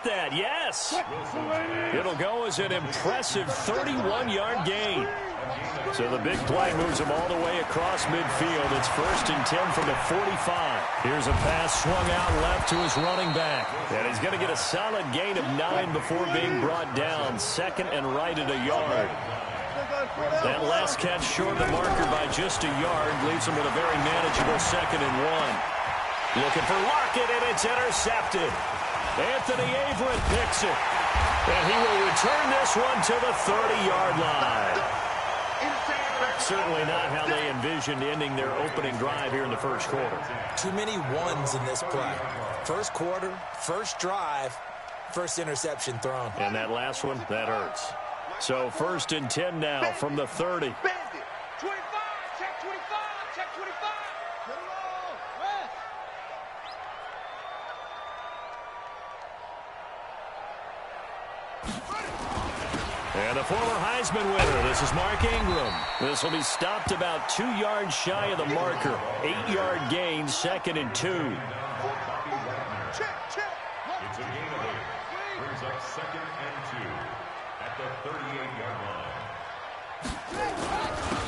that. Yes. It'll go as an impressive 31-yard gain. So the big play moves him all the way across midfield. It's 1st and 10 from the 45. Here's a pass swung out left to his running back. And he's going to get a solid gain of 9 before being brought down. 2nd and right at a yard. That last catch short of the marker by just a yard leaves him with a very manageable 2nd and 1. Looking for Lockett, and it's intercepted. Anthony Averett picks it. And he will return this one to the 30-yard line. Certainly not how they envisioned ending their opening drive here in the first quarter. Too many ones in this play. First quarter, first drive, first interception thrown. And that last one, that hurts. So 1st and 10 now from the 30. 25, check 25, check 25. Get it all, rest. And the former Heisman winner, this is Mark Ingram. This will be stopped about 2 yards shy of the marker. 8-yard gain, 2nd and 2. Check, check. It's a gain of 8. Brings up 2nd and 2 at the 38-yard line.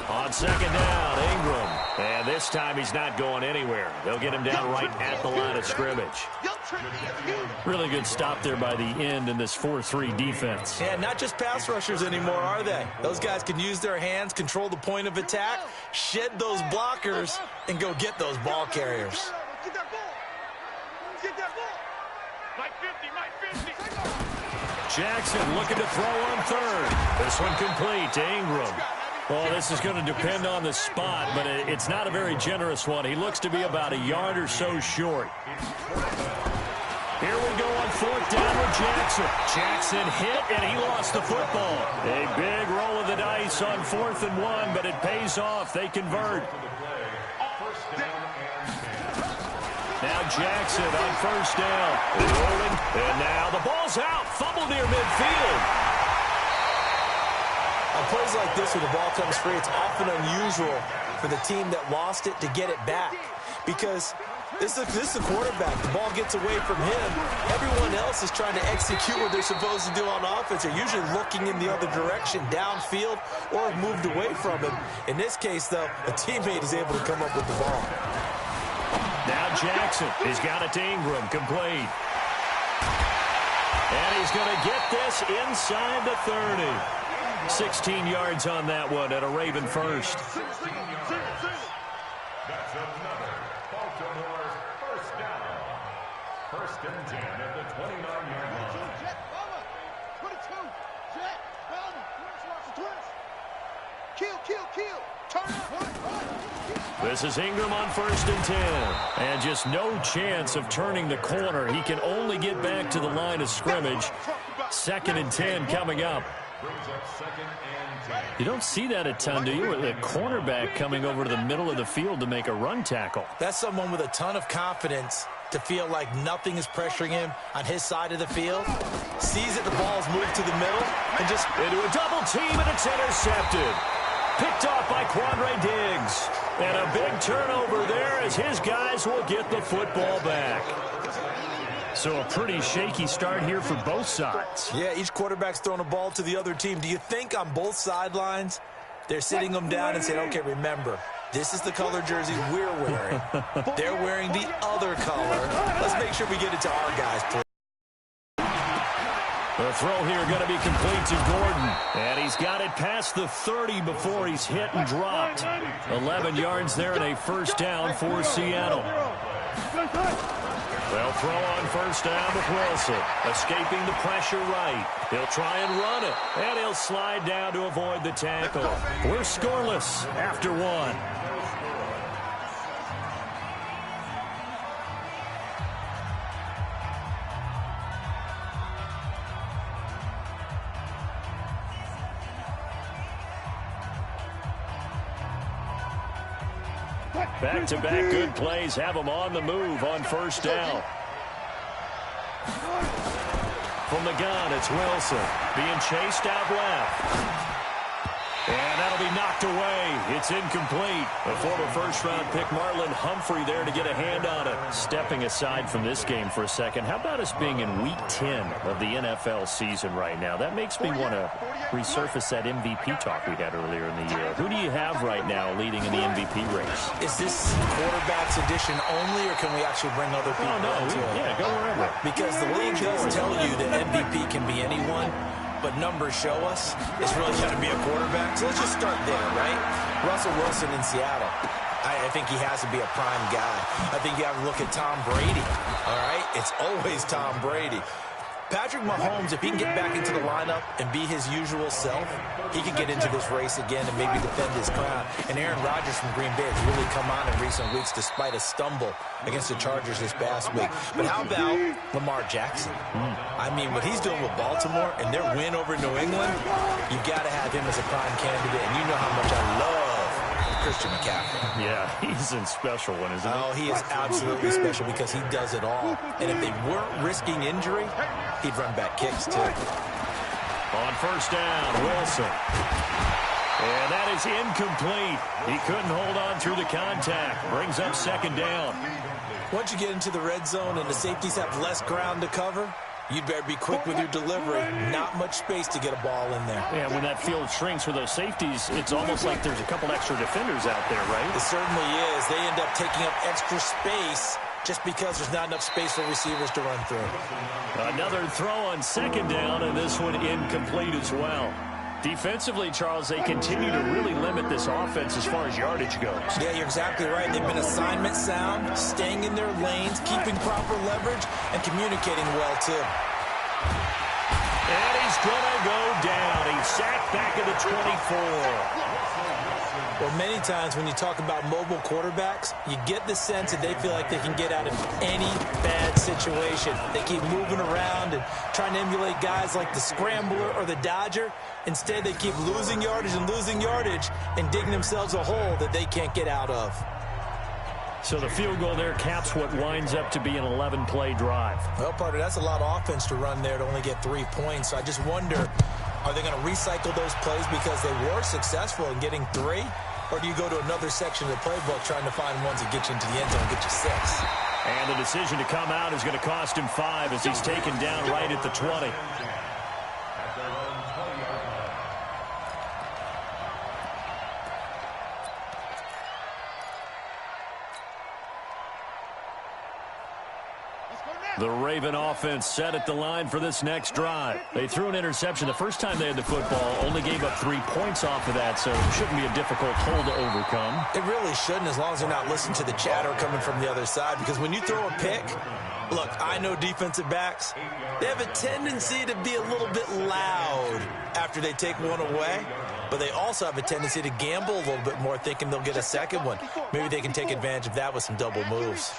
On 2nd down, Ingram. And this time he's not going anywhere. They'll get him down right at the line of scrimmage. Really good stop there by the end in this 4-3 defense. Yeah, not just pass rushers anymore, are they? Those guys can use their hands, control the point of attack, shed those blockers, and go get those ball carriers. Get that ball. Get that ball. Mike 50, Mike 50. Jackson looking to throw on 3rd. This one complete to Ingram. Well, this is going to depend on the spot, but it's not a very generous one. He looks to be about a yard or so short. Here we go on 4th down with Jackson. Jackson hit, and he lost the football. A big roll of the dice on 4th and 1, but it pays off. They convert. Now Jackson on 1st down. Rolling, and now the ball's out. Fumble near midfield. On plays like this where the ball comes free, it's often unusual for the team that lost it to get it back. Because this is the quarterback. The ball gets away from him. Everyone else is trying to execute what they're supposed to do on offense. They're usually looking in the other direction, downfield, or have moved away from him. In this case, though, a teammate is able to come up with the ball. Now Jackson, he's got it to Ingram, complete. And he's going to get this inside the 30. 16 yards on that one at a Raven first. That's another Baltimore's 1st down. 1st and 10 at the 29-yard line. Jet, Bama. 22. Jet, Bama. Twist. Kill. Turn up. This is Ingram on 1st and 10. And just no chance of turning the corner. He can only get back to the line of scrimmage. 2nd and 10 coming up. Brings up 2nd and 10. You don't see that a ton, do you? The cornerback coming over to the middle of the field to make a run tackle. That's someone with a ton of confidence to feel like nothing is pressuring him on his side of the field. Sees that the ball's moved to the middle and just into a double team, and it's intercepted. Picked off by Quandre Diggs. And a big turnover there as his guys will get the football back. So a pretty shaky start here for both sides. Yeah, each quarterback's throwing a ball to the other team. Do you think on both sidelines they're sitting them down and saying, okay, remember, this is the color jersey we're wearing. They're wearing the other color. Let's make sure we get it to our guys, please. The throw here going to be complete to Gordon. And he's got it past the 30 before he's hit and dropped. 11 yards there and a 1st down for Seattle. They'll throw on 1st down with Wilson. Escaping the pressure right. He'll try and run it. And he'll slide down to avoid the tackle. We're scoreless after 1. Back-to-back good plays have them on the move on 1st down. From the gun, it's Wilson being chased out left. And that'll be knocked away. It's incomplete. A former first-round pick, Marlon Humphrey, there to get a hand on it. Stepping aside from this game for a second, how about us being in Week 10 of the NFL season right now? That makes me want to resurface that MVP talk we had earlier in the year. Who do you have right now leading in the MVP race? Is this quarterback's edition only, or can we actually bring other people into it? Yeah, go wherever. Because the league does tell you that MVP can be anyone, but numbers show us it's really going to be a quarterback. So let's just start there, right? Russell Wilson in Seattle. I think he has to be a prime guy. I think you have to look at Tom Brady, all right? It's always Tom Brady. Patrick Mahomes, if he can get back into the lineup and be his usual self, he could get into this race again and maybe defend his crown. And Aaron Rodgers from Green Bay has really come on in recent weeks despite a stumble against the Chargers this past week. But how about Lamar Jackson? I mean, what he's doing with Baltimore and their win over New England, you got to have him as a prime candidate. And you know how much I love Christian McCaffrey. Yeah, he's a special one, isn't he? Oh, he is absolutely special because he does it all. And if they weren't risking injury, he'd run back kicks, too. On first down, Wilson. And that is incomplete. He couldn't hold on through the contact. Brings up second down. Once you get into the red zone and the safeties have less ground to cover, you'd better be quick with your delivery. Not much space to get a ball in there. Yeah, when that field shrinks with those safeties, it's almost like there's a couple extra defenders out there, right? It certainly is. They end up taking up extra space just because there's not enough space for receivers to run through. Another throw on second down, and this one incomplete as well. Defensively, Charles, they continue to really limit this offense as far as yardage goes. Yeah, you're exactly right. They've been assignment sound, staying in their lanes, keeping proper leverage, and communicating well, too. And he's going to go down. He's sacked back at the 24. Well, many times when you talk about mobile quarterbacks, you get the sense that they feel like they can get out of any bad situation. They keep moving around and trying to emulate guys like the Scrambler or the Dodger. Instead, they keep losing yardage and digging themselves a hole that they can't get out of. So the field goal there caps what winds up to be an 11-play drive. Well, partner, that's a lot of offense to run there to only get 3 points. So I just wonder, are they going to recycle those plays because they were successful in getting 3? Or do you go to another section of the playbook trying to find ones that get you into the end zone and get you 6? And the decision to come out is going to cost him 5 as he's taken down right at the 20. The Raven offense set at the line for this next drive. They threw an interception the first time they had the football, only gave up 3 points off of that, so it shouldn't be a difficult hole to overcome. It really shouldn't, as long as they're not listening to the chatter coming from the other side, because when you throw a pick, look, I know defensive backs, they have a tendency to be a little bit loud after they take one away, but they also have a tendency to gamble a little bit more, thinking they'll get a second one. Maybe they can take advantage of that with some double moves.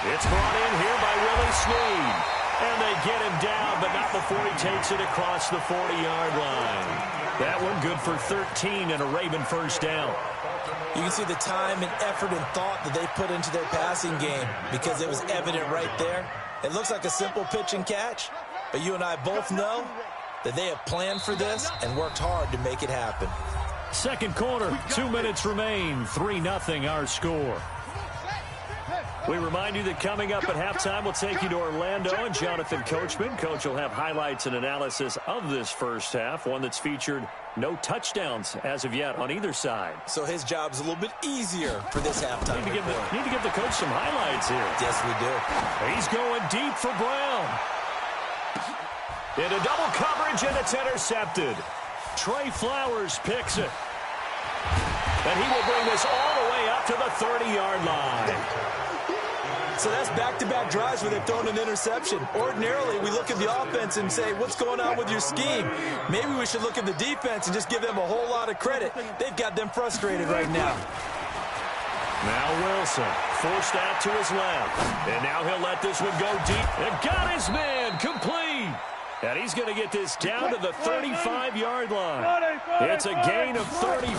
It's brought in here by Willie Snead. And they get him down, but not before he takes it across the 40-yard line. That one good for 13 and a Raven first down. You can see the time and effort and thought that they put into their passing game because it was evident right there. It looks like a simple pitch and catch, but you and I both know that they have planned for this and worked hard to make it happen. Second quarter, 2 minutes remain, 3-0 our score. We remind you that coming up at halftime, we'll take you to Orlando and Jonathan Coachman. Coach will have highlights and analysis of this first half, one that's featured no touchdowns as of yet on either side. So his job's a little bit easier for this halftime. Need to give the coach some highlights here. Yes, we do. He's going deep for Brown. Into double coverage, and it's intercepted. Trey Flowers picks it. And he will bring this all the way up to the 30-yard line. So that's back-to-back drives where they've thrown an interception. Ordinarily, we look at the offense and say, what's going on with your scheme? Maybe we should look at the defense and just give them a whole lot of credit. They've got them frustrated right now. Now Wilson forced out to his left. And now he'll let this one go deep. And got his man complete. And he's going to get this down to the 35-yard line. It's a gain of 35.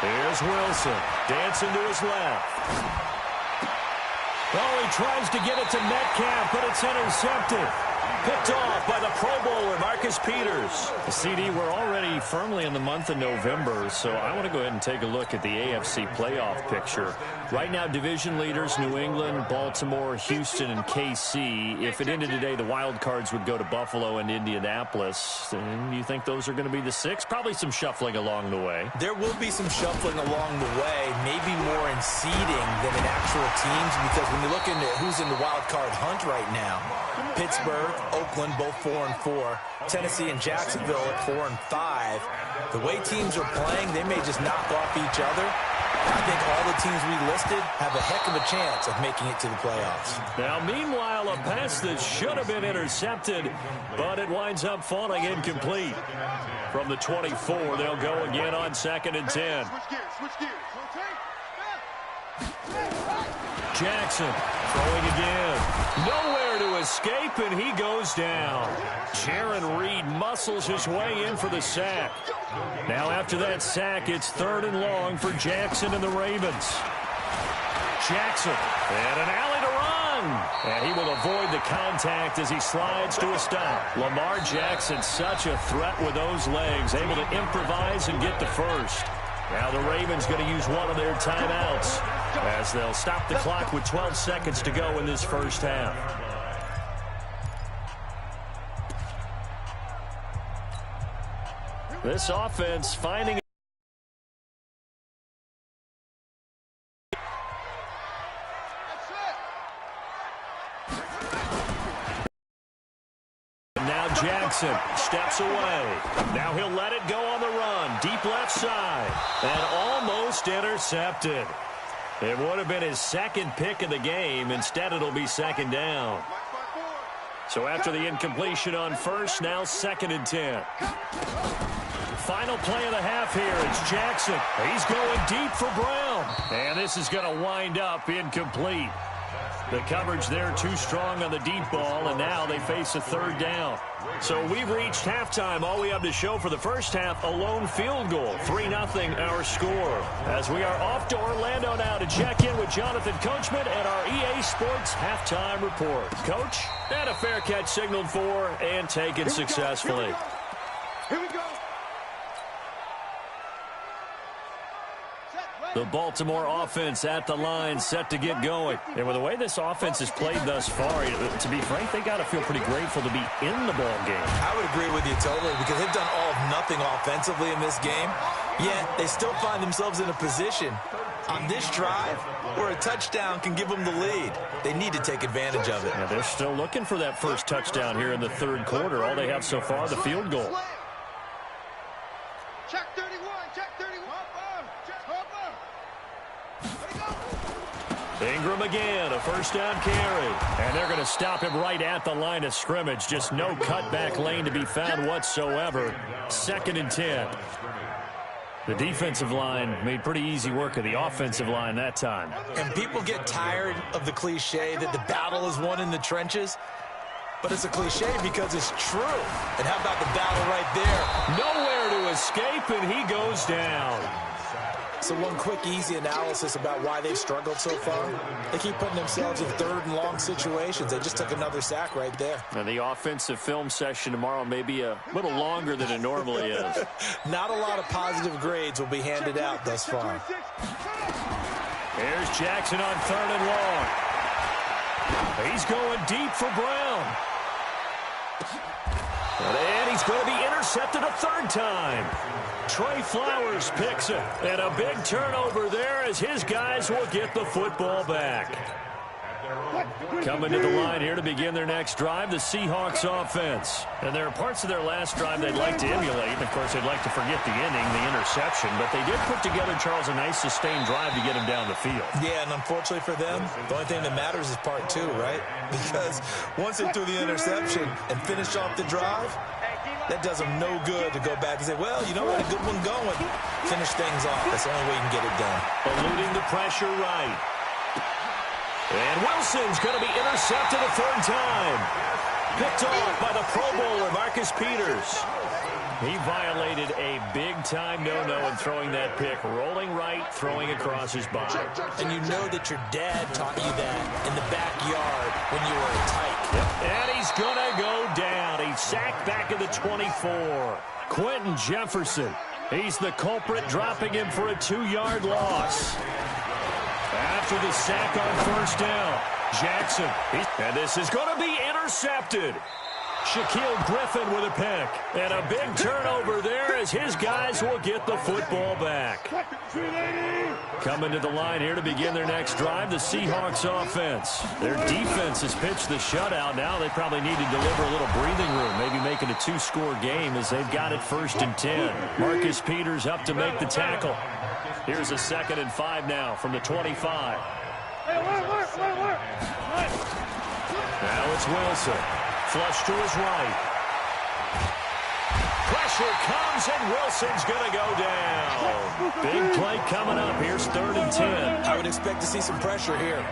Here's Wilson dancing to his left. Oh, he tries to get it to Metcalf, but it's intercepted. Picked off by the Pro Bowler, Marcus Peters. The CD, we're already firmly in the month of November, so I want to go ahead and take a look at the AFC playoff picture. Right now, division leaders, New England, Baltimore, Houston, and KC. If it ended today, the wild cards would go to Buffalo and Indianapolis. And do you think those are going to be the 6? Probably some shuffling along the way. There will be some shuffling along the way, maybe more in seeding than in actual teams, because when you look into who's in the wild card hunt right now, Pittsburgh, Oakland, both 4-4. Tennessee and Jacksonville at 4-5. The way teams are playing, they may just knock off each other. I think all the teams we listed have a heck of a chance of making it to the playoffs. Now, meanwhile, a pass that should have been intercepted, but it winds up falling incomplete. From the 24, they'll go again on 2nd and 10. Jackson throwing again. Nowhere to escape, and he goes down. Jaron Reed muscles his way in for the sack. Now after that sack, it's 3rd and long for Jackson and the Ravens. Jackson, and an alley to run. And he will avoid the contact as he slides to a stop. Lamar Jackson, such a threat with those legs, able to improvise and get the first. Now the Ravens going to use one of their timeouts as they'll stop the clock with 12 seconds to go in this first half. This offense finding Jackson steps away. Now he'll let it go on the run. Deep left side. And almost intercepted. It would have been his 2nd pick of the game. Instead, it'll be 2nd down. So after the incompletion on 1st, now 2nd and 10. Final play of the half here. It's Jackson. He's going deep for Brown. And this is going to wind up incomplete. The coverage there too strong on the deep ball, and now they face a 3rd down. So we've reached halftime. All we have to show for the first half, a lone field goal. 3-0 our score. As we are off to Orlando now to check in with Jonathan Coachman and our EA Sports halftime report. Coach, and a fair catch signaled for and taken successfully. Here we go. The Baltimore offense at the line, set to get going. And with the way this offense has played thus far, to be frank, they got to feel pretty grateful to be in the ball game. I would agree with you totally, because they've done all of nothing offensively in this game, yet they still find themselves in a position on this drive where a touchdown can give them the lead. They need to take advantage of it. Yeah, they're still looking for that first touchdown here in the 3rd quarter. All they have so far, the field goal. Check 31, check 31. Ingram again, a 1st down carry. And they're going to stop him right at the line of scrimmage. Just no cutback lane to be found whatsoever. 2nd and 10. The defensive line made pretty easy work of the offensive line that time. And people get tired of the cliche that the battle is won in the trenches. But it's a cliche because it's true. And how about the battle right there? Nowhere to escape, and he goes down. So one quick, easy analysis about why they've struggled so far. They keep putting themselves in 3rd and long situations. They just took another sack right there. And the offensive film session tomorrow may be a little longer than it normally is. Not a lot of positive grades will be handed out thus far. There's Jackson on 3rd and long. He's going deep for Brown. And he's going to be intercepted a 3rd time. Trey Flowers picks it. And a big turnover there as his guys will get the football back. Coming to the line here to begin their next drive, the Seahawks offense. And there are parts of their last drive they'd like to emulate. And, of course, they'd like to forget the inning, the interception. But they did put together, Charles, a nice sustained drive to get him down the field. Yeah, and unfortunately for them, the only thing that matters is part 2, right? Because once they threw the interception and finished off the drive, that does them no good to go back and say, well, you know what, a good one going. Finish things off. That's the only way you can get it done. Eluding the pressure right. And Wilson's going to be intercepted a 3rd time. Picked off by the Pro Bowler, Marcus Peters. He violated a big-time no-no in throwing that pick. Rolling right, throwing across his body. And you know that your dad taught you that in the backyard when you were a tyke. Yep. And he's going to go sack back at the 24. Quentin Jefferson, he's the culprit, dropping him for a 2-yard loss. After the sack on first down, Jackson, and this is going to be intercepted. Shaquille Griffin with a pick. And a big turnover there as his guys will get the football back. Coming to the line here to begin their next drive, the Seahawks offense. Their defense has pitched the shutout. Now they probably need to deliver a little breathing room, maybe make it a 2-score game as they've got it 1st and 10. Marcus Peters up to make the tackle. Here's a 2nd and 5 now from the 25. Now it's Wilson. Flush to his right. Pressure comes, and Wilson's going to go down. Big play coming up. Here's 3rd and 10. I would expect to see some pressure here.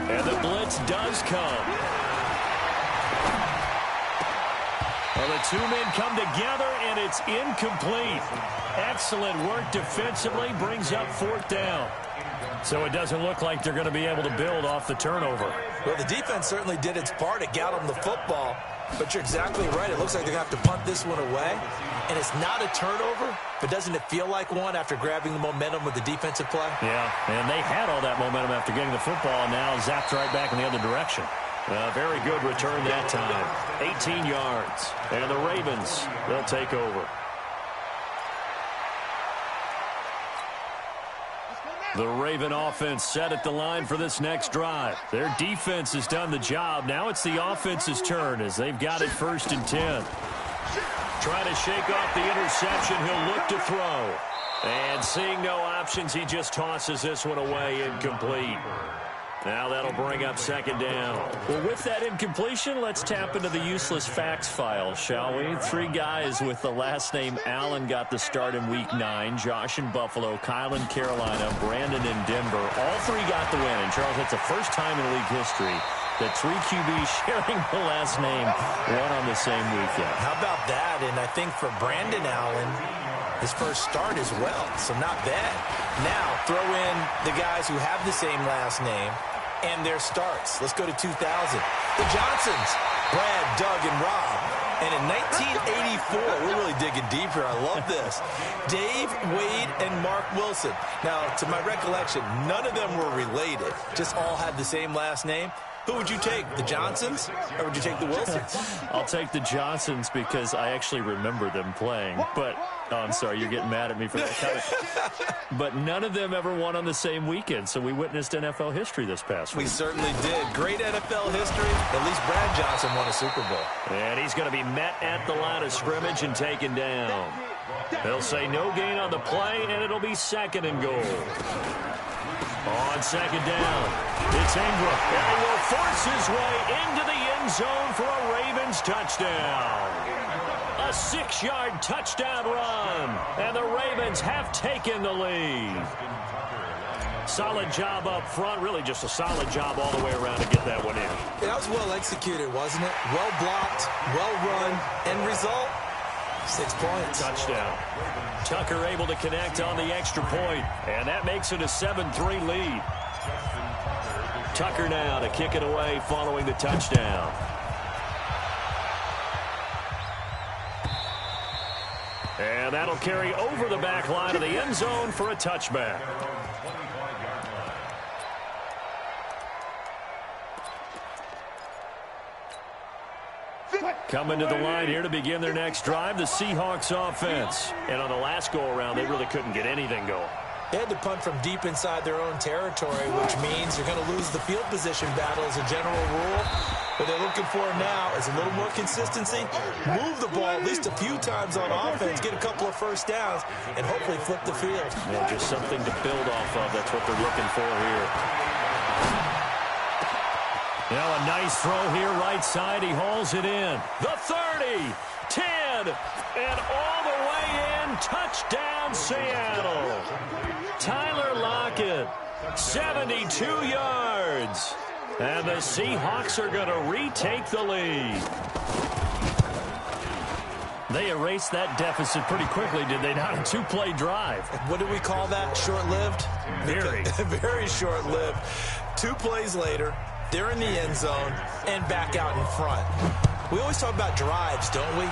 And the blitz does come. Well, the two men come together, and it's incomplete. Excellent work defensively. Brings up 4th down. So it doesn't look like they're going to be able to build off the turnover. Well, the defense certainly did its part to get them the football. But you're exactly right. It looks like they're going to have to punt this one away. And it's not a turnover, but doesn't it feel like one after grabbing the momentum with the defensive play? Yeah, and they had all that momentum after getting the football, and now zapped right back in the other direction. Very good return that time. 18 yards. And the Ravens, they'll take over. The Raven offense set at the line for this next drive. Their defense has done the job. Now it's the offense's turn as they've got it 1st and 10. Trying to shake off the interception. He'll look to throw. And seeing no options, he just tosses this one away, incomplete. Now that'll bring up 2nd down. Well, with that incompletion, let's tap into the useless facts file, shall we? 3 guys with the last name Allen got the start in Week 9. Josh in Buffalo, Kyle in Carolina, Brandon in Denver. All 3 got the win. And, Charles, it's the first time in league history that 3 QBs sharing the last name won on the same weekend. How about that? And I think for Brandon Allen, his first start as well, so not bad. Now, throw in the guys who have the same last name and their starts. Let's go to 2000. The Johnsons, Brad, Doug, and Rob. And in 1984, we're really digging deep here. I love this. Dave, Wade, and Mark Wilson. Now, to my recollection, none of them were related. Just all had the same last name. Who would you take, the Johnsons, or would you take the Wilsons? I'll take the Johnsons because I actually remember them playing. But, oh, I'm sorry, you're getting mad at me for that comment. But none of them ever won on the same weekend, so we witnessed NFL history this past week. We certainly did. Great NFL history. At least Brad Johnson won a Super Bowl. And he's going to be met at the line of scrimmage and taken down. They'll say no gain on the play, and it'll be 2nd and goal. On 2nd down, it's Ingram, and he will force his way into the end zone for a Ravens touchdown. A 6-yard touchdown run, and the Ravens have taken the lead. Solid job up front, really just a solid job all the way around to get that one in. That was well executed, wasn't it? Well blocked, well run, end result, 6 points. Touchdown. Tucker able to connect on the extra point, and that makes it a 7-3 lead. Tucker now to kick it away following the touchdown. And that'll carry over the back line of the end zone for a touchback. Coming to the line here to begin their next drive, the Seahawks offense. And on the last go-around, they really couldn't get anything going. They had to punt from deep inside their own territory, which means they're going to lose the field position battle as a general rule. What they're looking for now is a little more consistency, move the ball at least a few times on offense, get a couple of first downs, and hopefully flip the field. Yeah, just something to build off of. That's what they're looking for here. Now a nice throw here, right side. He hauls it in. The 30, 10, and all the way in. Touchdown, Seattle. Tyler Lockett, 72 yards. And the Seahawks are going to retake the lead. They erased that deficit pretty quickly, did they not? A 2-play drive. What do we call that? Short-lived? Very. Very short-lived. 2 plays later, they're in the end zone, and back out in front. We always talk about drives, don't we?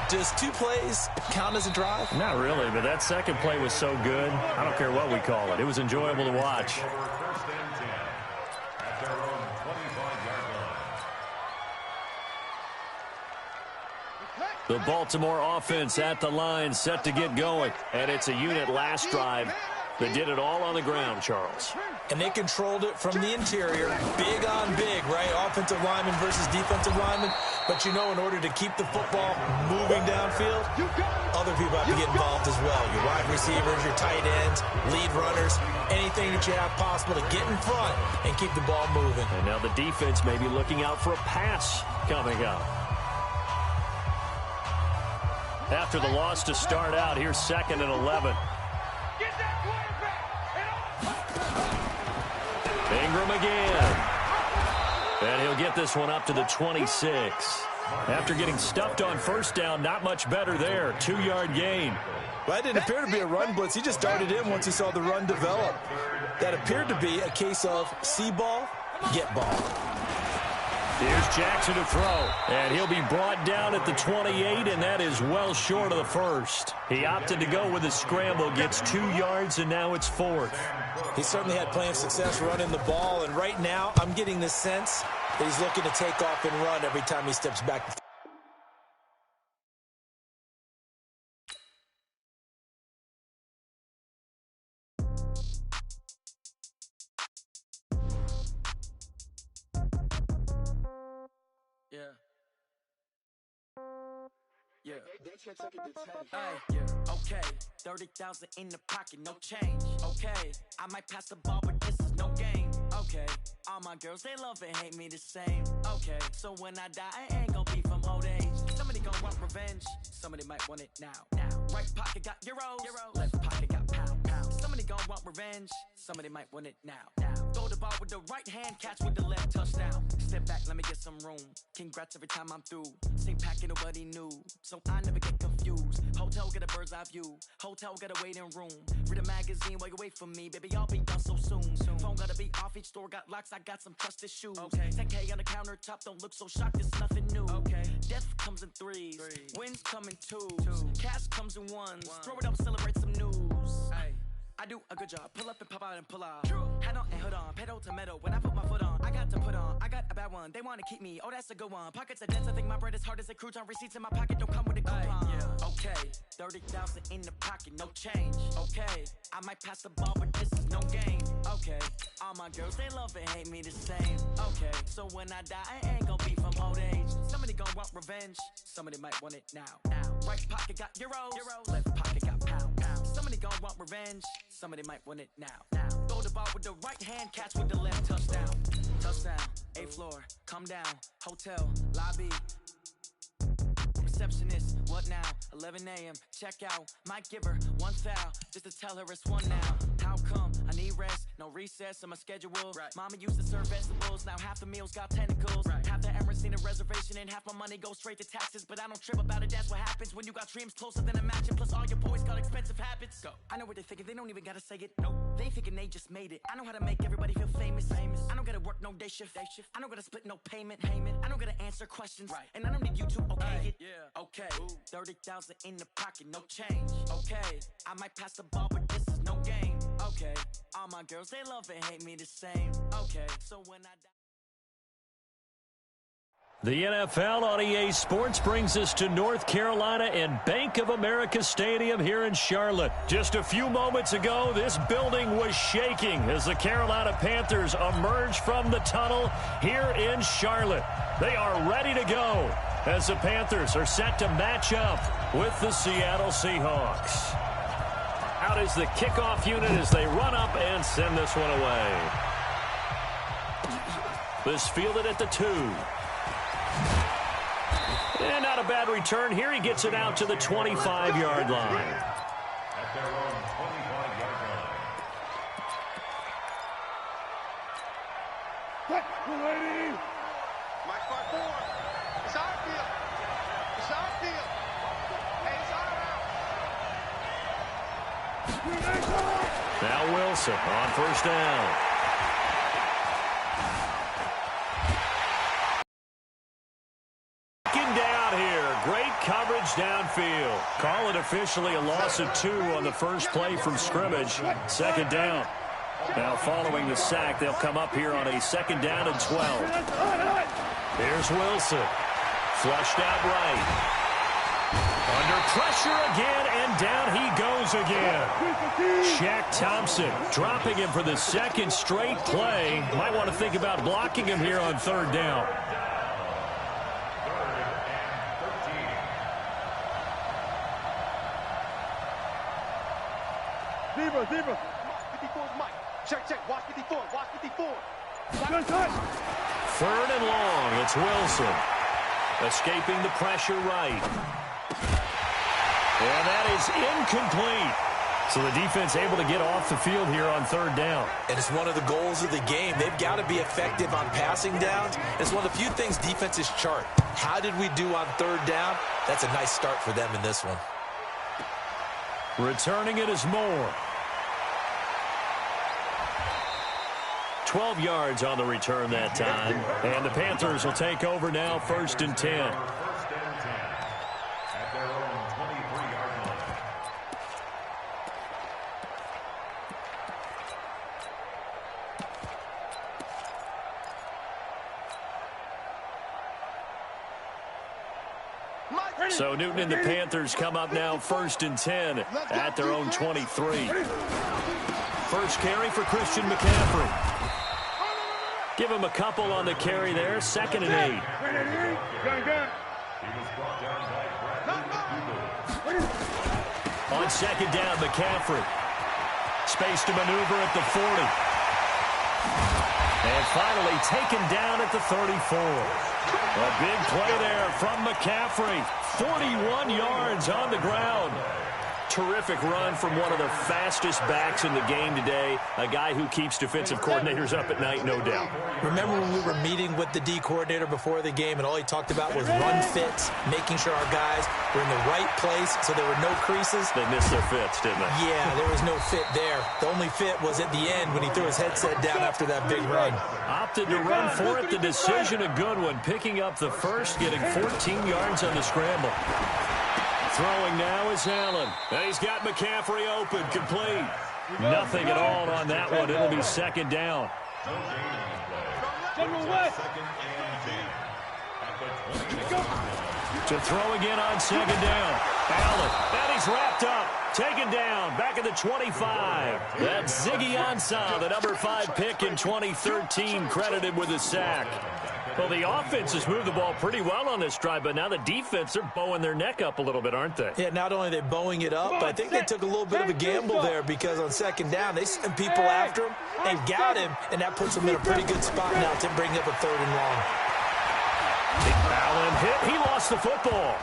Does 2 plays count as a drive? Not really, but that second play was so good. I don't care what we call it. It was enjoyable to watch. First and 10 at their own 25-yard line. The Baltimore offense at the line, set to get going. And it's a unit last drive that did it all on the ground, Charles. And they controlled it from the interior. Big on big, right? Offensive lineman versus defensive lineman. But, you know, in order to keep the football moving downfield, other people have to get involved as well. Your wide receivers, your tight ends, lead runners, anything that you have possible to get in front and keep the ball moving. And now the defense may be looking out for a pass coming up. After the loss to start out, here's 2nd and 11. Ingram again. And he'll get this one up to the 26. After getting stuffed on first down, not much better there. 2-yard gain. Well, that didn't appear to be a run blitz. He just darted in once he saw the run develop. That appeared to be a case of see ball, get ball. Here's Jackson to throw. And he'll be brought down at the 28, and that is well short of the first. He opted to go with a scramble, gets 2 yards, and now it's 4th. He certainly had plenty of success running the ball, and right now I'm getting the sense that he's looking to take off and run every time he steps back. Yeah. Hey, yeah. Okay. 30,000 in the pocket, no change. Okay. I might pass the ball, but this is no game. Okay. All my girls, they love and hate me the same. Okay. So when I die, I ain't gonna be from old age. Somebody gonna want revenge. Somebody might want it now. Right pocket got euros. Left pocket got pound. Somebody gonna want revenge. Somebody might want it now. Throw the ball with the right hand, catch with the left, touchdown. Step back, let me get some room. Congrats every time I'm through. Same packet, nobody knew. So I never get confused. Hotel get a bird's eye view. Hotel get a waiting room. Read a magazine while you wait for me. Baby, I'll be done so soon. Phone gotta be off, each store got locks. I got some trusted shoes. 10K on the countertop, don't look so shocked, it's nothing new. Death comes in threes. Wins come in twos. Cash comes in ones. Throw it up, celebrate some news. I do a good job. Pull up and pop out and pull out. Head on and hood on. Pedal to metal. When I put my foot on, I got to put on. I got a bad one. They want to keep me. Oh, that's a good one. Pockets are dense. I think my bread is hard as a crouton. Receipts in my pocket don't come with a coupon. Okay. 30,000 in the pocket. No change. Okay. I might pass the ball, but this is no game. Okay. All my girls, they love and hate me the same. Okay. So when I die, I ain't gonna be from old age. Somebody gonna want revenge. Somebody might want it now. Right pocket got euros. Left pocket got pound. Somebody gonna want revenge. Somebody might want it now. Throw the ball with the right hand, catch with the left, touchdown. Touchdown, 8th floor, come down, hotel, lobby. Receptionist, what now? 11 a.m., check out. Might give her one foul, just to tell her it's one now. How come? I need rest, no recess in my schedule. Mama used to serve vegetables, now half the meals got tentacles. Half the Emirates need a reservation and half my money goes straight to taxes. But I don't trip about it, that's what happens when you got dreams closer than a match. And plus all your boys got expensive habits. Go. I know what they're thinking, they don't even gotta say it. Nope. They thinking they just made it. I know how to make everybody feel famous. I don't gotta work no day shift. I don't gotta split no payment. I don't gotta answer questions. And I don't need you to okay it. Okay, 30,000 in the pocket, no change. Okay, I might pass the ball, but this is no game. Okay, all my girls, they love and hate me the same. Okay, so when I die. The NFL on EA Sports brings us to North Carolina and Bank of America Stadium here in Charlotte. Just a few moments ago, this building was shaking as the Carolina Panthers emerge from the tunnel here in Charlotte. They are ready to go as the Panthers are set to match up with the Seattle Seahawks. Out is the kickoff unit as they run up and send this one away. This fielded at the 2. And not a bad return here. He gets it out to the 25-yard line. At their own 25-yard line. Mike 5-4. It's our field. It's our field. Hey, it's our out. Now Wilson on first down. downfield. Call it officially a loss of 2 on the first play from scrimmage. Second down. Now following the sack, they'll come up here on a second down and 12. Here's Wilson. Flushed out right. Under pressure again, and down he goes again. Shaq Thompson dropping him for the second straight play. Might want to think about blocking him here on third down. Zebra. 54 is Mike. Check. Watch 54. Third and long. It's Wilson. Escaping the pressure right. And that is incomplete. So the defense able to get off the field here on third down. And it's one of the goals of the game. They've got to be effective on passing downs. It's one of the few things defenses chart. How did we do on third down? That's a nice start for them in this one. Returning it is Moore. 12 yards on the return that time. And the Panthers will take over now, 1st and 10. So Newton and the Panthers come up now 1st and 10 at their own 23. First carry for Christian McCaffrey. Give him a couple on the carry there. 2nd and 8. On second down, McCaffrey. Space to maneuver at the 40. And finally taken down at the 34. A big play there from McCaffrey. 41 yards on the ground. Terrific run from one of the fastest backs in the game today. A guy who keeps defensive coordinators up at night, no doubt. Remember when we were meeting with the D coordinator before the game and all he talked about was run fits, making sure our guys were in the right place so there were no creases? They missed their fits, didn't they? Yeah, there was no fit there. The only fit was at the end when he threw his headset down after that big run. Opted to run for it. The decision a good one. Picking up the first, getting 14 yards on the scramble. Throwing now is Allen. And he's got McCaffrey open, complete. Nothing at all on that one. It'll be second down. To throw again on second down. Allen. And he's wrapped up. Taken down. Back at the 25. That's Ziggy Ansah, the number 5 pick in 2013, credited with a sack. Well, the offense has moved the ball pretty well on this drive, but now the defense, they're bowing their neck up a little bit, aren't they? Yeah, not only are they bowing it up, but I think they took a little bit of a gamble there because on second down, they sent people after him and got him, and that puts them in a pretty good spot now to bring up a 3rd and long. Allen hit. He lost the football.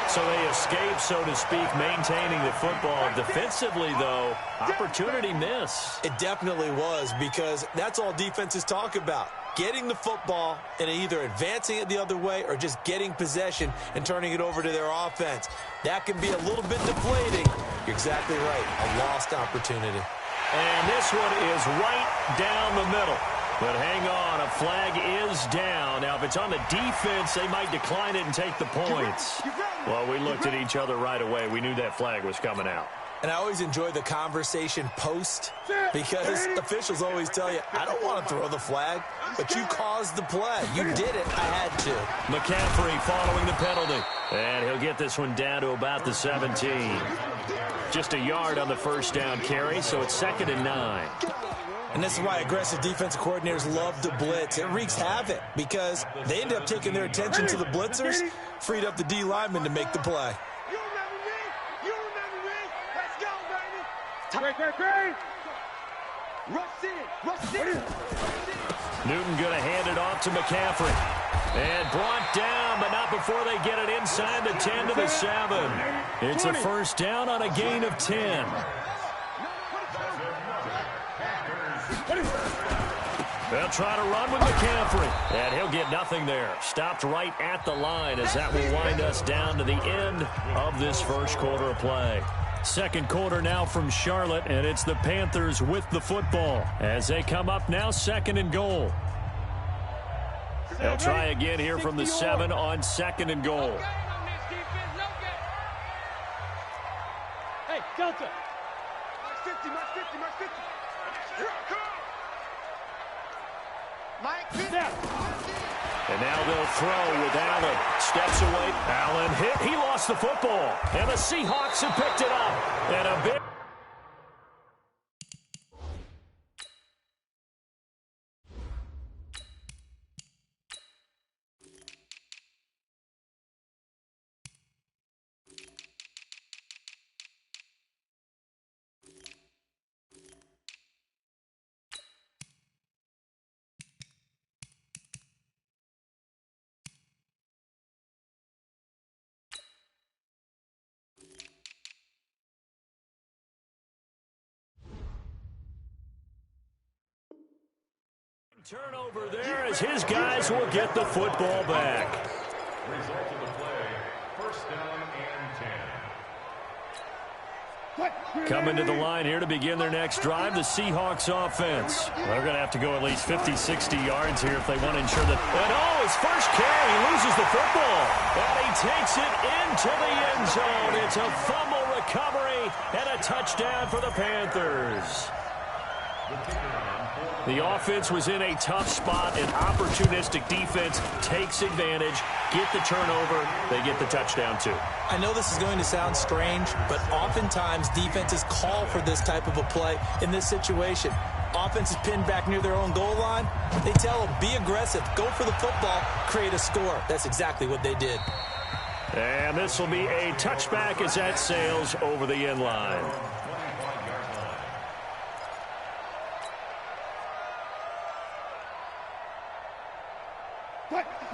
So they escape, so to speak, maintaining the football. Defensively, though, opportunity miss. It definitely was because that's all defenses talk about. Getting the football and either advancing it the other way or just getting possession and turning it over to their offense. That can be a little bit deflating. You're exactly right. A lost opportunity. And this one is right down the middle. But hang on, a flag is down. Now, if it's on the defense, they might decline it and take the points. Well, we looked at each other right away. We knew that flag was coming out. And I always enjoy the conversation post because officials always tell you, I don't want to throw the flag, but you caused the play. You did it. I had to. McCaffrey following the penalty. And he'll get this one down to about the 17. Just a yard on the first down carry, so it's 2nd and 9. And this is why aggressive defensive coordinators love to blitz. It wreaks havoc because they end up taking their attention to the blitzers, freed up the D lineman to make the play. You remember me? You remember me? Let's go, baby. Great. Rush in. Newton going to hand it off to McCaffrey. And brought down, but not before they get it inside the 10 to the 7. It's a first down on a gain of 10. They'll try to run with McCaffrey. And he'll get nothing there. Stopped right at the line as that will wind us down to the end of this first quarter of play. Second quarter now from Charlotte, and it's the Panthers with the football as they come up now 2nd and goal. They'll try again here from the 7 on 2nd and goal. Hey, Delta. Mark 50, Mark 50, Mark 50. Mike 50. And now they'll throw with Allen. Steps away. Allen hit. He lost the football. And the Seahawks have picked it up. And a big... Turnover there as his guys will get the football back. Result of the play, first down and 10. Coming to the line here to begin their next drive, the Seahawks offense. They're going to have to go at least 50, 60 yards here if they want to ensure that... And oh, his first carry, he loses the football. And he takes it into the end zone. It's a fumble recovery and a touchdown for the Panthers. The offense was in a tough spot, and opportunistic defense takes advantage, get the turnover, they get the touchdown too. I know this is going to sound strange, but oftentimes defenses call for this type of a play in this situation. Offense is pinned back near their own goal line. They tell them, be aggressive, go for the football, create a score. That's exactly what they did. And this will be a touchback as that sails over the end line.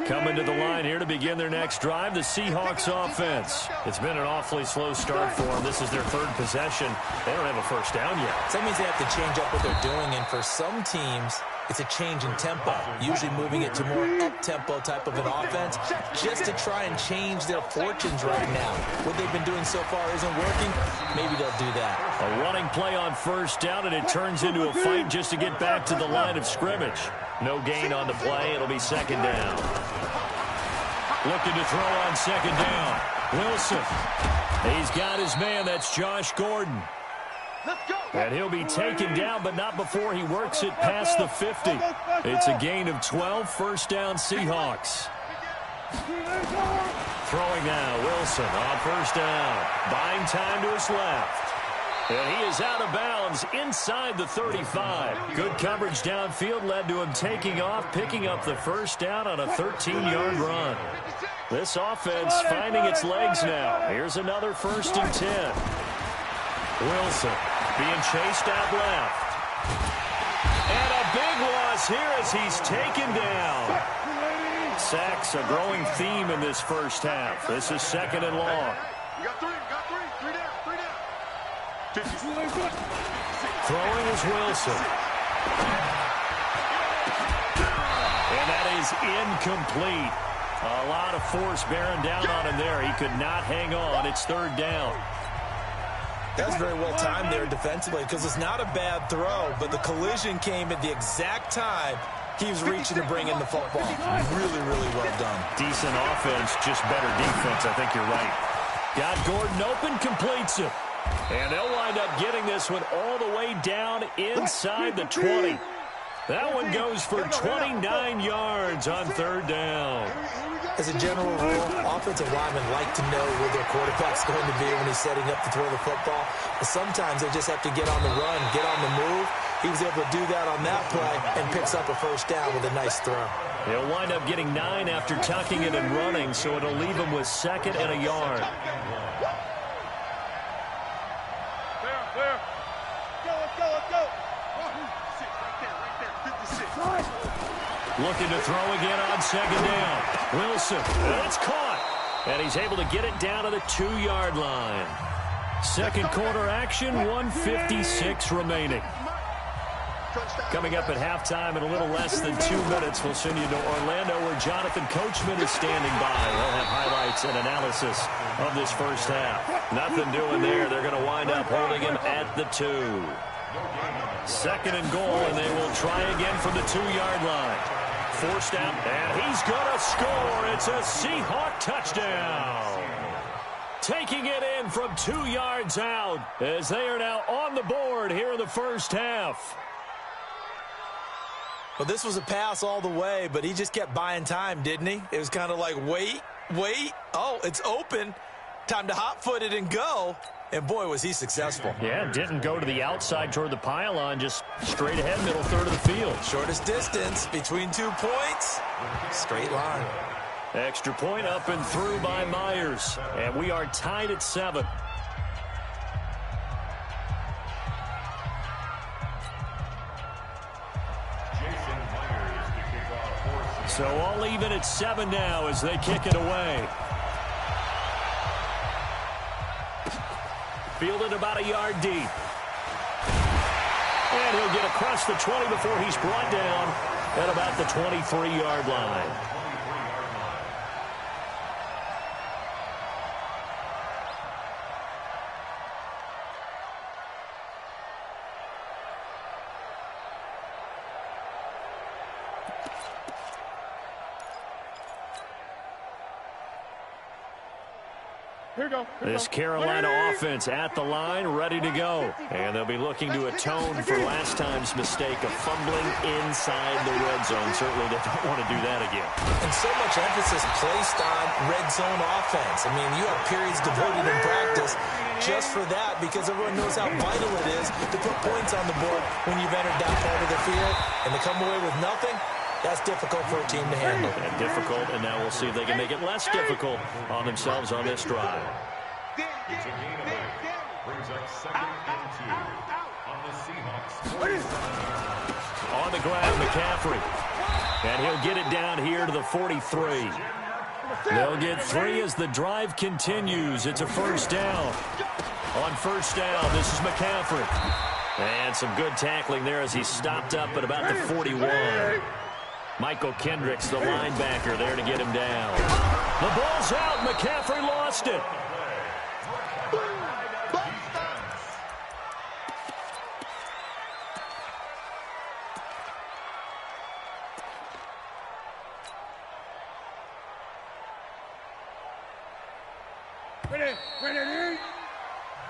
Coming to the line here to begin their next drive, the Seahawks offense. It's been an awfully slow start for them. This is their 3rd possession. They don't have a first down yet. So that means they have to change up what they're doing, and for some teams, it's a change in tempo, usually moving it to more up-tempo type of an offense just to try and change their fortunes right now. What they've been doing so far isn't working. Maybe they'll do that. A running play on first down, and it turns into a fight just to get back to the line of scrimmage. No gain on the play. It'll be 2nd down. Looking to throw on 2nd down. Wilson. He's got his man. That's Josh Gordon. And he'll be taken down, but not before he works it past the 50. It's a gain of 12, first down Seahawks. Throwing now, Wilson on first down. Buying time to his left. And he is out of bounds inside the 35. Good coverage downfield led to him taking off, picking up the first down on a 13-yard run. This offense finding its legs now. Here's another 1st and 10. Wilson being chased out left. And a big loss here as he's taken down. Sacks a growing theme in this first half. This is 2nd and long. You got three down. Throwing is Wilson. And that is incomplete. A lot of force bearing down on him there. He could not hang on. It's 3rd down. That's very well timed there defensively because it's not a bad throw, but the collision came at the exact time he was reaching to bring in the football. Really, really well done. Decent offense, just better defense. I think you're right. Got Gordon open, completes it. And they'll wind up getting this one all the way down inside the 20. That one goes for 29 yards on 3rd down. As a general rule, offensive linemen like to know where their quarterback's going to be when he's setting up to throw the football. But sometimes they just have to get on the run, get on the move. He was able to do that on that play and picks up a first down with a nice throw. He'll wind up getting 9 after tucking it and running, so it'll leave him with 2nd and a yard. Looking to throw again on 2nd down. Wilson, it's caught. And he's able to get it down to the 2-yard line. 2nd quarter action, 1:56 remaining. Coming up at halftime in a little less than 2 minutes, we'll send you to Orlando where Jonathan Coachman is standing by. We'll have highlights and analysis of this first half. Nothing doing there. They're going to wind up holding him at the 2. 2nd and goal, and they will try again from the 2-yard line. forced out, and he's going to score. It's a Seahawk touchdown. Taking it in from 2 yards out as they are now on the board here in the first half. Well, this was a pass all the way, but he just kept buying time, didn't he? It was kind of like, wait. Oh, it's open. Time to hot-foot it and go. And, boy, was he successful. Yeah, didn't go to the outside toward the pylon, just straight ahead, middle third of the field. Shortest distance between 2 points. Straight line. Extra point up and through by Myers. And we are tied at 7. So all even at 7 now as they kick it away. Fielded about a yard deep. And he'll get across the 20 before he's brought down at about the 23-yard line. This Carolina offense at the line, ready to go. And they'll be looking to atone for last time's mistake of fumbling inside the red zone. Certainly they don't want to do that again. And so much emphasis placed on red zone offense. I mean, you have periods devoted in practice just for that because everyone knows how vital it is to put points on the board when you've entered that part of the field. And to come away with nothing, that's difficult for a team to handle. And difficult, and now we'll see if they can make it less difficult on themselves on this drive. It's a gain of 8. Brings up 2nd and 2 on the Seahawks. On the ground, McCaffrey. And he'll get it down here to the 43. They'll get 3 as the drive continues. It's a first down. On first down, this is McCaffrey. And some good tackling there as he stopped up at about the 41. Michael Kendricks, the linebacker, there to get him down. The ball's out. McCaffrey lost it.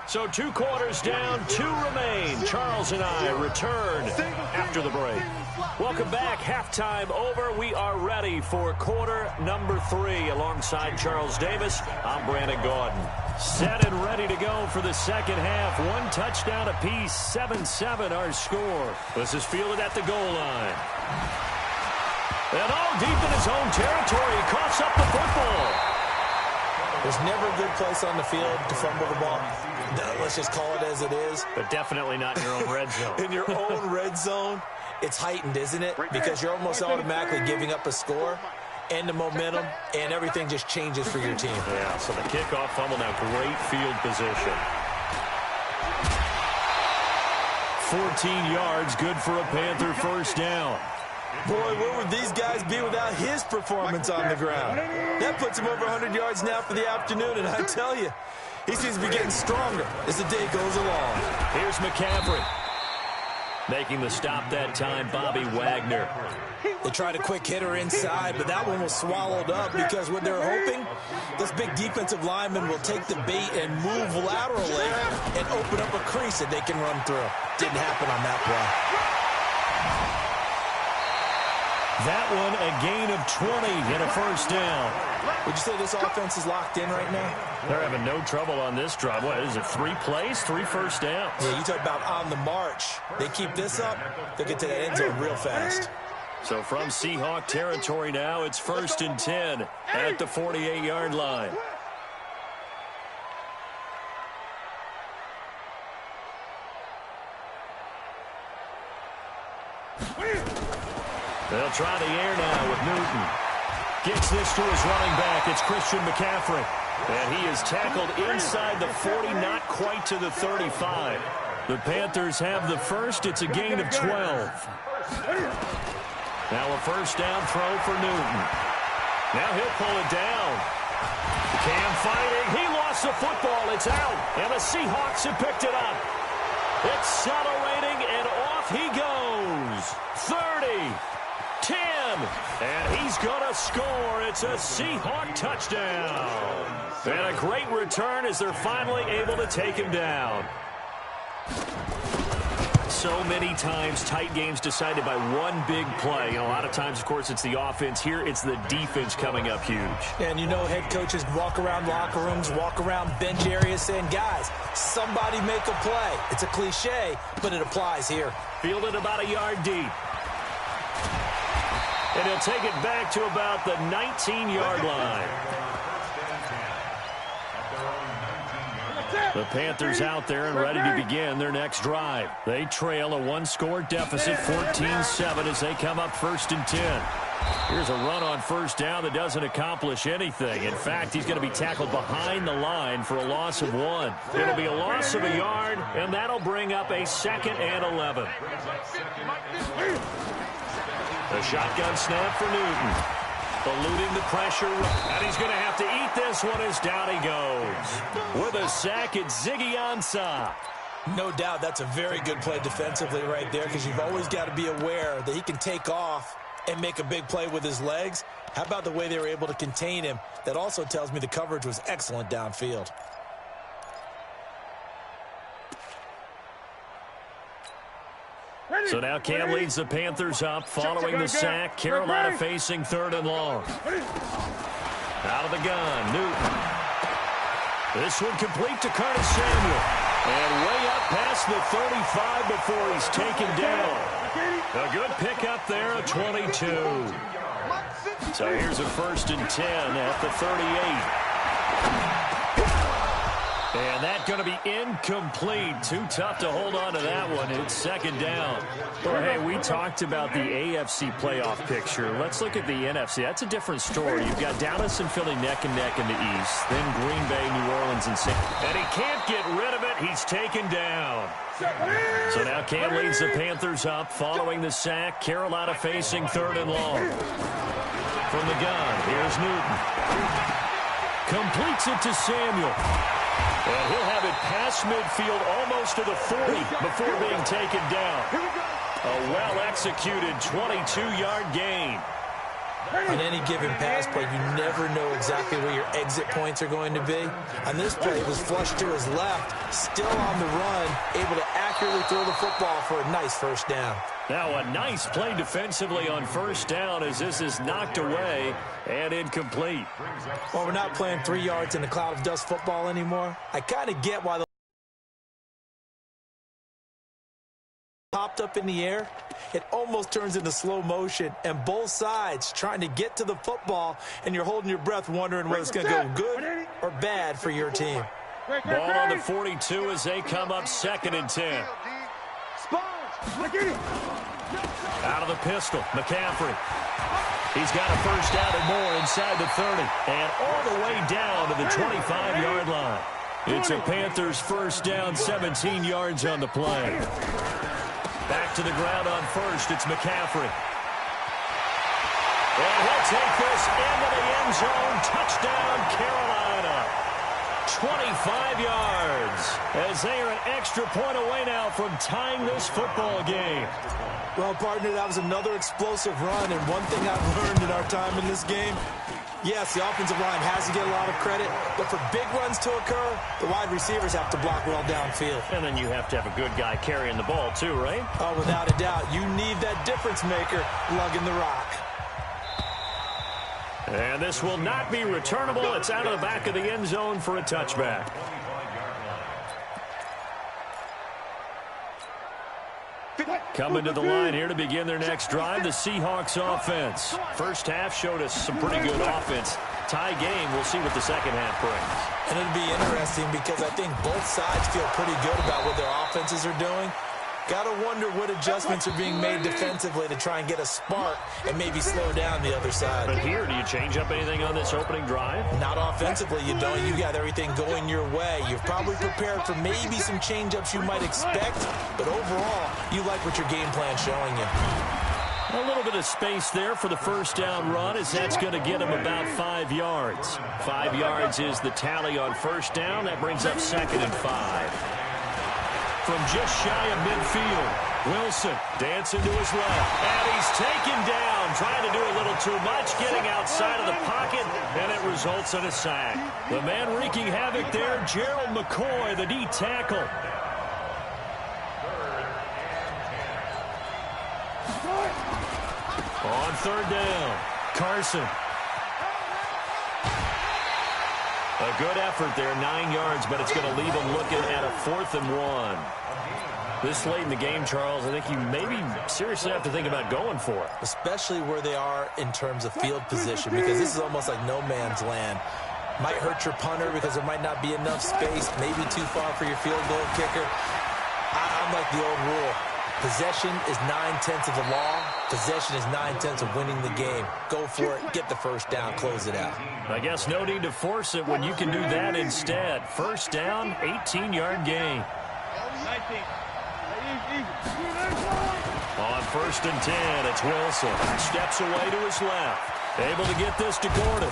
So 2 quarters down, 2 remain. Charles and I return after the break. Welcome back. Halftime over. We are ready for quarter number 3. Alongside Charles Davis, I'm Brandon Gaudin. Set and ready to go for the second half. 1 touchdown apiece, 7-7 our score. This is fielded at the goal line. And all deep in his own territory. He coughs up the football. There's never a good place on the field to fumble the ball. Let's just call it as it is. But definitely not in your own red zone. In your own red zone, it's heightened, isn't it? Because you're almost automatically giving up a score and the momentum, and everything just changes for your team. Yeah, so the kickoff fumble now, great field position. 14 yards, good for a Panther first down. Boy, where would these guys be without his performance on the ground? That puts him over 100 yards now for the afternoon, and I tell you, he seems to be getting stronger as the day goes along. Here's McCaffrey. Making the stop that time, Bobby Wagner. They tried a quick hitter inside, but that one was swallowed up because what they're hoping, this big defensive lineman will take the bait and move laterally and open up a crease that they can run through. Didn't happen on that play. That one a gain of 20 and a first down. Would you say this offense is locked in right now? They're having no trouble on this drive. What is it, 3 plays, 3 first downs? Yeah, you talk about on the march. They keep this up, they'll get to that end zone real fast. So from Seahawk territory now, it's 1st and 10 at the 48-yard line. They'll try the air now with Newton. Gets this to his running back. It's Christian McCaffrey. And he is tackled inside the 40, not quite to the 35. The Panthers have the first. It's a gain of 12. Now a first down throw for Newton. Now he'll pull it down. Cam fighting. He lost the football. It's out. And the Seahawks have picked it up. Accelerating, and off he goes. 30, 10, And he's going to score. It's a Seahawk touchdown. And a great return as they're finally able to take him down. So many times, tight games decided by one big play. And a lot of times, of course, it's the offense. Here, it's the defense coming up huge. And you know head coaches walk around locker rooms, walk around bench areas saying, guys, somebody make a play. It's a cliche, but it applies here. Fielded about a yard deep. And he'll take it back to about the 19-yard line. The Panthers out there and ready to begin their next drive. They trail a one-score deficit, 14-7, as they come up 1st and 10. Here's a run on first down that doesn't accomplish anything. In fact, he's going to be tackled behind the line for a loss of 1. It'll be a loss of a yard, and that'll bring up a 2nd and 11. The shotgun snap for Newton. Eluding the pressure, and he's going to have to eat this one as down he goes. With a sack, it's Ziggy Ansah. No doubt that's a very good play defensively right there, because you've always got to be aware that he can take off and make a big play with his legs. How about the way they were able to contain him? That also tells me the coverage was excellent downfield. So now Cam leads the Panthers up following the sack. Carolina facing 3rd and long. Out of the gun, Newton. This one complete to Curtis Samuel. And way up past the 35 before he's taken down. A good pickup there, a 22. So here's a 1st and 10 at the 38. And that's going to be incomplete. Too tough to hold on to that one. It's 2nd down. Well, hey, we talked about the AFC playoff picture. Let's look at the NFC. That's a different story. You've got Dallas and Philly neck and neck in the East. Then Green Bay, New Orleans, and San. And he can't get rid of it. He's taken down. So now Cam leads the Panthers up following the sack. Carolina facing 3rd and long. From the gun, here's Newton. Completes it to Samuel. And he'll have it past midfield almost to the 40 before being taken down. A well-executed 22-yard gain. On any given pass play, you never know exactly where your exit points are going to be. On this play, it was flushed to his left, still on the run, able to accurately throw the football for a nice 1st down. Now a nice play defensively on 1st down as this is knocked away and incomplete. Well, we're not playing 3 yards in a cloud of dust football anymore. I kind of get why the popped up in the air. It almost turns into slow motion, and both sides trying to get to the football, and you're holding your breath wondering whether it's going to go good or bad for your team. Ball on the 42 as they come up 2nd and 10. Out of the pistol, McCaffrey. He's got a 1st down and more inside the 30, and all the way down to the 25-yard line. It's a Panthers 1st down, 17 yards on the play. Back to the ground on 1st, it's McCaffrey. And he'll take this into the end zone. Touchdown, Carolina. 25 yards as they are an extra point away now from tying this football game. Well, partner, that was another explosive run, and one thing I've learned in our time in this game, yes, the offensive line has to get a lot of credit, but for big runs to occur, the wide receivers have to block well downfield. And then you have to have a good guy carrying the ball too, right? Oh, without a doubt. You need that difference maker lugging the rock. And this will not be returnable. It's out of the back of the end zone for a touchback. Coming to the line here to begin their next drive, the Seahawks offense. First half showed us some pretty good offense. Tie game, we'll see what the second half brings. And it'll be interesting because I think both sides feel pretty good about what their offenses are doing. Got to wonder what adjustments are being made defensively to try and get a spark and maybe slow down the other side. But here, do you change up anything on this opening drive? Not offensively, you don't. You got everything going your way. You've probably prepared for maybe some change-ups you might expect, but overall, you like what your game plan's showing you. A little bit of space there for the 1st down run as that's going to get him about 5 yards. 5 yards is the tally on 1st down. That brings up 2nd and 5. From just shy of midfield. Wilson dancing to his left. And he's taken down, trying to do a little too much, getting outside of the pocket, and it results in a sack. The man wreaking havoc there, Gerald McCoy, the D tackle. On third down, Carson. A good effort there, 9 yards, but it's going to leave him looking at a 4th and 1. This late in the game, Charles, I think you maybe seriously have to think about going for it. Especially where they are in terms of field position, because this is almost like no man's land. Might hurt your punter because there might not be enough space, maybe too far for your field goal kicker. I'm like the old rule. Possession is 9/10 of the law. Possession is 9/10 of winning the game. Go for it, get the first down, close it out. I guess no need to force it when you can do that instead. First down, 18-yard gain. 19. On 1st and 10, it's Wilson. Steps away to his left. Able to get this to Gordon.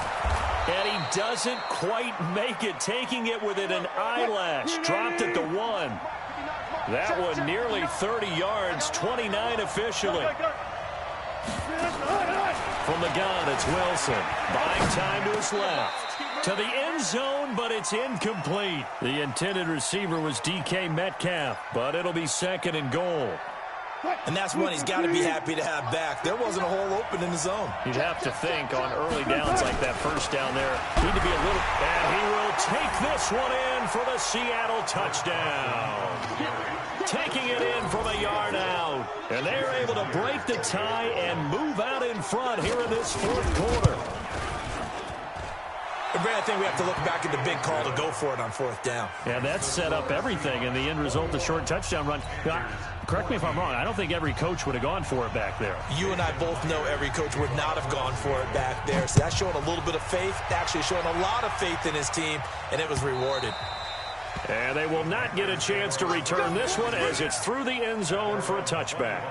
And he doesn't quite make it, taking it within an eyelash. Dropped at the 1. That one nearly 30 yards, 29 officially. From the gun, it's Wilson. Buying time to his left. To the end zone, but it's incomplete. The intended receiver was DK Metcalf, but it'll be 2nd and goal. And that's one he's got to be happy to have back. There wasn't a hole open in the zone. You'd have to think on early downs like that first down there, need to be a little... And he will take this one in for the Seattle touchdown. Taking it in from a yard out. And they're able to break the tie and move out in front here in this 4th quarter. And Brad, I think we have to look back at the big call to go for it on 4th down. And that set up everything in the end result, the short touchdown run. Correct me if I'm wrong. I don't think every coach would have gone for it back there. You and I both know every coach would not have gone for it back there. So that's showing a little bit of faith, actually showing a lot of faith in his team, and it was rewarded. And they will not get a chance to return this one as it's through the end zone for a touchback.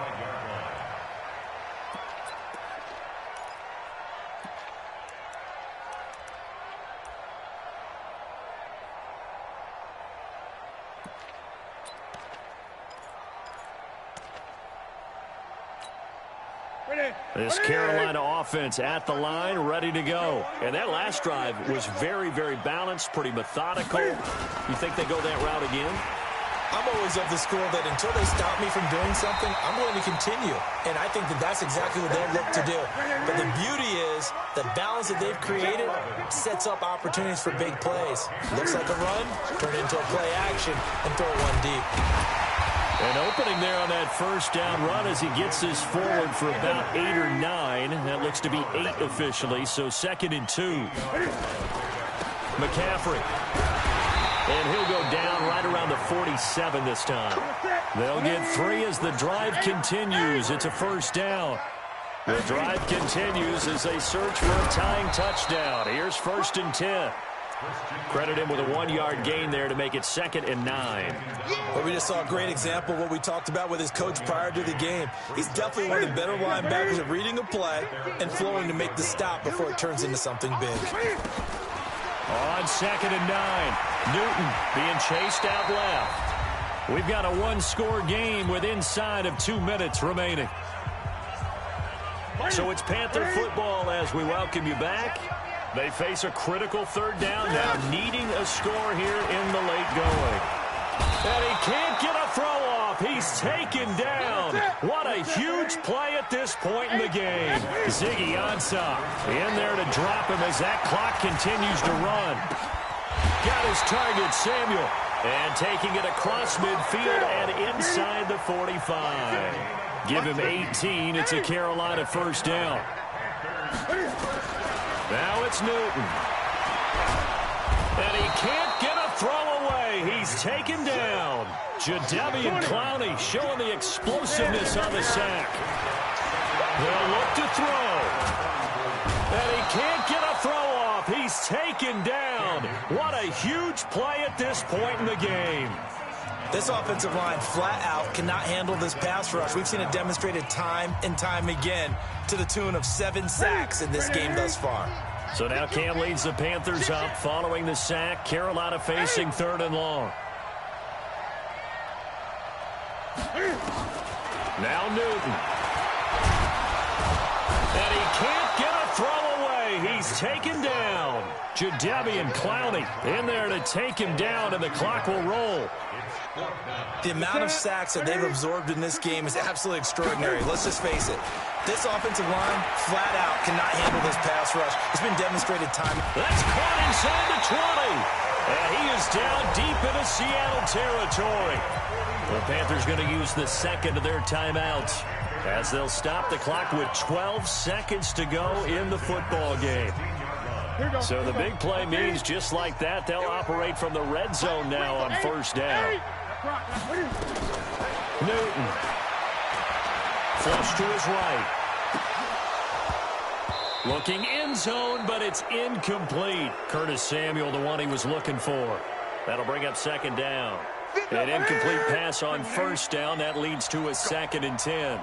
This Carolina offense at the line, ready to go. And that last drive was very, very balanced, pretty methodical. You think they go that route again? I'm always of the school that until they stop me from doing something, I'm going to continue. And I think that that's exactly what they'll look to do. But the beauty is the balance that they've created sets up opportunities for big plays. Looks like a run, turn it into a play action, and throw one deep. An opening there on that first down run as he gets this forward for about 8 or 9. That looks to be 8 officially, so 2nd and 2. McCaffrey. And he'll go down right around the 47 this time. They'll get 3 as the drive continues. It's a first down. The drive continues as they search for a tying touchdown. Here's 1st and 10. Credit him with a 1-yard gain there to make it 2nd and 9. But we just saw a great example of what we talked about with his coach prior to the game. He's definitely one of the better linebackers at reading a play and flowing to make the stop before it turns into something big. On 2nd and 9, Newton being chased out left. We've got a 1-score game with inside of 2 minutes remaining. So it's Panther football as we welcome you back. They face a critical 3rd down now, needing a score here in the late going. And he can't get a throw off. He's taken down. What a huge play at this point in the game. Ziggy Ansah in there to drop him as that clock continues to run. Got his target, Samuel. And taking it across midfield and inside the 45. Give him 18. It's a Carolina first down. Now it's Newton. And he can't get a throw away. He's taken down. Jadeveon Clowney showing the explosiveness on the sack. They'll look to throw. And he can't get a throw off. He's taken down. What a huge play at this point in the game. This offensive line flat out cannot handle this pass rush. We've seen it demonstrated time and time again to the tune of 7 sacks in this game thus far. So now Cam leads the Panthers up following the sack. Carolina facing 3rd and long. Now Newton. And he can't get a throw away. He's taken down. Jadeveon Clowney in there to take him down, and the clock will roll. The amount of sacks that they've absorbed in this game is absolutely extraordinary. Let's just face it. This offensive line, flat out, cannot handle this pass rush. It's been demonstrated time. That's caught inside the 20. And he is down deep into Seattle territory. The Panthers going to use the second of their timeouts as they'll stop the clock with 12 seconds to go in the football game. So the big play means just like that, they'll operate from the red zone now on first down. Newton. Flush to his right. Looking end zone, but it's incomplete. Curtis Samuel, the one he was looking for. That'll bring up second down. An incomplete pass on first down. That leads to a 2nd and 10.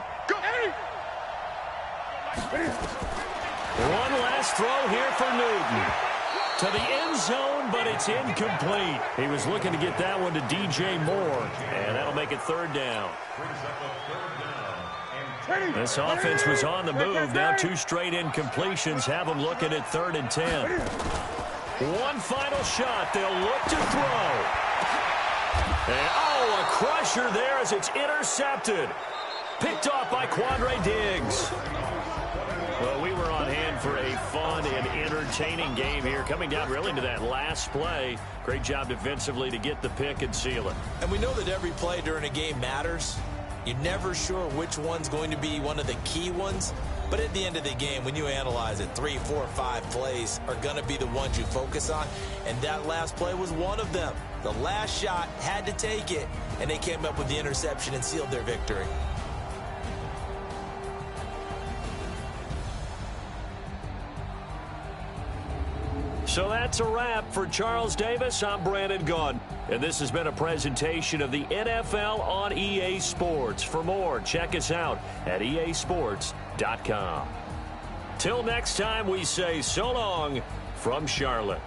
One last throw here for Newton. To the end zone, but it's incomplete. He was looking to get that one to DJ Moore, and that'll make it 3rd down. This offense was on the move. Now 2 straight incompletions have them looking at 3rd and 10. One final shot. They'll look to throw. And, oh, a crusher there as it's intercepted. Picked off by Quandre Diggs. Well, we were on hand for a fun and entertaining game here, coming down really to that last play. Great job defensively to get the pick and seal it. And we know that every play during a game matters. You're never sure which one's going to be one of the key ones. But at the end of the game, when you analyze it, 3, 4, 5 plays are going to be the ones you focus on. And that last play was one of them. The last shot had to take it, and they came up with the interception and sealed their victory. So that's a wrap for Charles Davis. I'm Brandon Gunn, and this has been a presentation of the NFL on EA Sports. For more, check us out at easports.com. Till next time, we say so long from Charlotte.